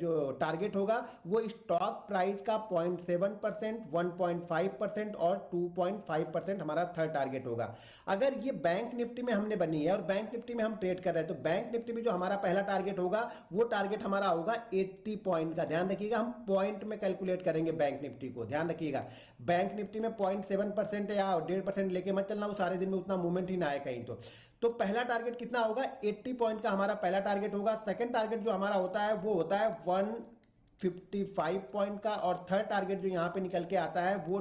जो टारगेट होगा वो स्टॉक प्राइस का 0.7%, 1.5% और 2.5% हमारा थर्ड टारगेट होगा। अगर ये बैंक निफ्टी में हमने बनी है और बैंक निफ्टी में हम ट्रेड कर रहे हैं तो बैंक निफ्टी में जो हमारा पहला टारगेट होगा वो टारगेट हमारा होगा 80 पॉइंट का। ध्यान रखिएगा, हम पॉइंट में कैलकुलेट करेंगे बैंक निफ्टी को, ध्यान रखिएगा। बैंक निफ्टी में 0.7% या 1.5% लेके मत चलना, वो सारे दिन में उतना मूवमेंट ही ना आए कहीं। तो पहला टारगेट कितना होगा, 80 पॉइंट का हमारा पहला टारगेट होगा। सेकंड टारगेट जो हमारा होता है वो होता है 155 पॉइंट का, और थर्ड टारगेट जो यहां पे निकल के आता है वो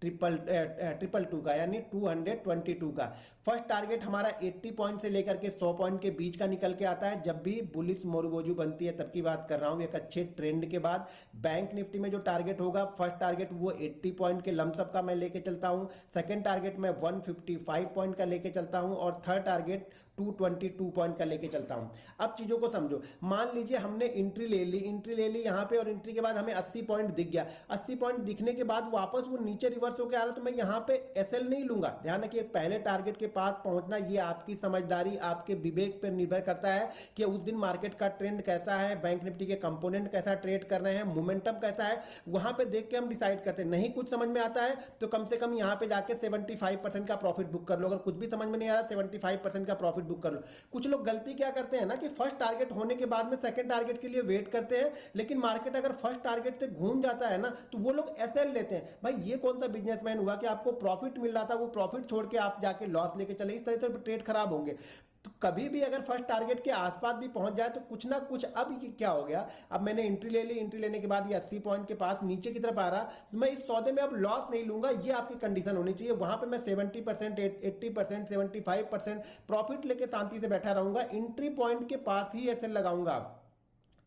ट्रिपल टू का, यानी 222 का। फर्स्ट टारगेट हमारा 80 पॉइंट से लेकर के 100 पॉइंट के बीच का निकल के आता है। जब भी बुलिश मोरबोजू बनती है तब की बात कर रहा हूं, एक अच्छे ट्रेंड के बाद। बैंक निफ्टी में जो टारगेट होगा, फर्स्ट टारगेट वो 80 पॉइंट के लमसम का मैं लेके चलता हूं, सेकंड टारगेट मैं 155 पॉइंट का लेके चलता हूं, और थर्ड टारगेट 222 पॉइंट का लेके चलता हूं। अब चीजों को समझो, मान लीजिए हमने एंट्री ले ली यहां पे, और एंट्री के बाद हमें 80 पॉइंट दिख गया। 80 पॉइंट दिखने के बाद वापस वो नीचे रिवर्स होकर आ रहा है, तो मैं यहां पे एसएल नहीं लूंगा। ध्यान रखिए, पहले टारगेट के पास पहुंचना ये आपकी समझदारी, आपके विवेक पर निर्भर करता है कि उस दिन मार्केट का ट्रेंड कैसा है, बैंक निफ्टी के कंपोनेंट कैसा ट्रेड कर रहे हैं, मोमेंटम कैसा है, वहां पे देख के हम डिसाइड करते हैं। नहीं कुछ समझ में आता है तो कम से कम यहां पे जाके 75% का प्रॉफिट बुक कर लो। अगर कुछ भी समझ में नहीं आ रहा, 75% का प्रॉफिट बुक कर लो। कुछ लोग गलती क्या करते हैं ना कि फर्स्ट टारगेट होने के बाद में सेकंड टारगेट के लिए वेट करते हैं, लेकिन मार्केट अगर फर्स्ट टारगेट से घूम जाता है ना तो वो लोग एसएल लेते हैं। भाई ये कौन सा बिजनेसमैन हुआ कि आपको प्रॉफिट मिल रहा था, वो प्रॉफिट छोड़ के आप जाके लॉस लेके चले? इस तरह से ट्रेड खराब होंगे। तो कभी भी अगर फर्स्ट टारगेट के आसपास भी पहुंच जाए तो कुछ ना कुछ, अब ये क्या हो गया, अब मैंने एंट्री ले ली, एंट्री लेने के बाद ये 80 पॉइंट के पास नीचे की तरफ आ रहा, तो मैं इस सौदे में अब लॉस नहीं लूंगा। ये आपकी कंडीशन होनी चाहिए। वहां पे मैं 70%, 80%, 75% प्रॉफिट लेके शांति से बैठा रहूंगा। एंट्री पॉइंट के पास ही ऐसे लगाऊंगा,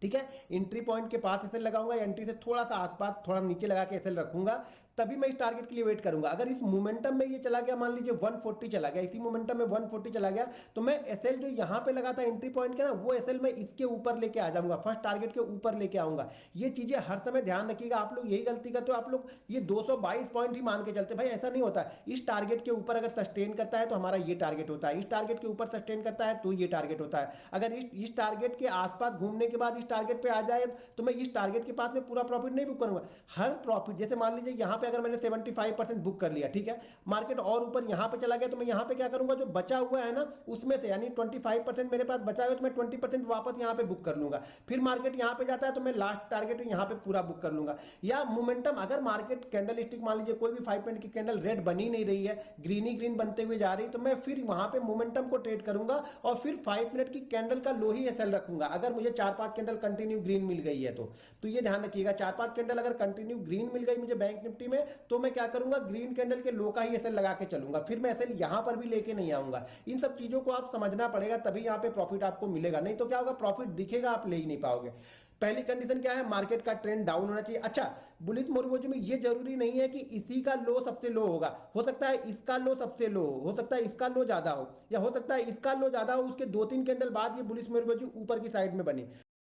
ठीक है, एंट्री पॉइंट के पास एसएल लगाऊंगा, एंट्री से थोड़ा सा आसपास थोड़ा नीचे लगा के एसएल रखूंगा, तभी मैं इस टारगेट के लिए वेट करूंगा। अगर इस मोमेंटम में ये चला गया, मान लीजिए 140 चला गया, इसी मोमेंटम में 140 चला गया, तो मैं एसएल जो यहां पे लगा था एंट्री पॉइंट के ना, वो एसएल मैं इसके ऊपर लेके आ जाऊंगा, फर्स्ट टारगेट के ऊपर लेके आऊंगा। ये चीजें हर समय ध्यान रखिएगा। आप लोग यही गलती करते हो, आप लोग ये 222 पॉइंट ही मान के चलते। भाई ऐसा नहीं होता। इस टारगेट के ऊपर अगर सस्टेन करता है तो हमारा ये टारगेट होता है, इस टारगेट के ऊपर सस्टेन करता है तो ये टारगेट होता है। अगर इस टारगेट के आसपास घूमने के बाद इस टारगेट पे आ जाए तो मैं इस टारगेट के पास में पूरा प्रॉफिट नहीं बुक करूंगा। हर प्रॉफिट, जैसे मान लीजिए यहां पे अगर मैंने 75% बुक कर लिया, ठीक है, मार्केट और ऊपर यहां पे चला गया, तो मैं यहां पे क्या करूंगा, जो बचा हुआ है ना उसमें से, यानी 25% मेरे पास बचा हुआ है, तो मैं 20% वापस यहां पे बुक कर लूंगा। फिर मार्केट यहां पे जाता है तो मैं लास्ट टारगेट यहां पे पूरा बुक कर लूंगा। या मोमेंटम, अगर मार्केट कैंडल स्टिक मान लीजिए कोई भी 5 मिनट की कैंडल रेड बनी नहीं रही है, ग्रीन ही ग्रीन बनते हुए जा रही, तो मैं फिर वहां पे मोमेंटम को ट्रेड करूंगा और फिर 5 मिनट की कैंडल का लो ही एसएल रखूंगा। अगर मुझे 4-5 कैंडल कंटिन्यू ग्रीन मिल गई है तो ये ध्यान रखिएगा, 4-5 कैंडल अगर कंटिन्यू ग्रीन मिल गई मुझे बैंक निफ्टी में, तो मैं क्या करूंगा, ग्रीन कैंडल के लो का ही एसएल लगा के चलूंगा। फिर मैं एसएल यहां पर भी लेके नहीं आऊंगा। इन सब चीजों को आप समझना पड़ेगा, तभी यहां पे प्रॉफिट आपको मिलेगा। नहीं तो क्या होगा, प्रॉफिट दिखेगा, आप ले ही नहीं पाओगे। पहली कंडीशन क्या है, मार्केट का ट्रेंड डाउन होना चाहिए। अच्छा, बुलिश मोरबोजू में ये जरूरी नहीं है कि इसी का लो सबसे लो होगा, हो सकता है इसका लो सबसे लो हो सकता है इसका लो ज्यादा हो, या हो सकता है इसका लो ज्यादा हो, उसके 2-3 कैंडल बाद ये बुलिश मोरबोजू ऊपर की साइड में बने।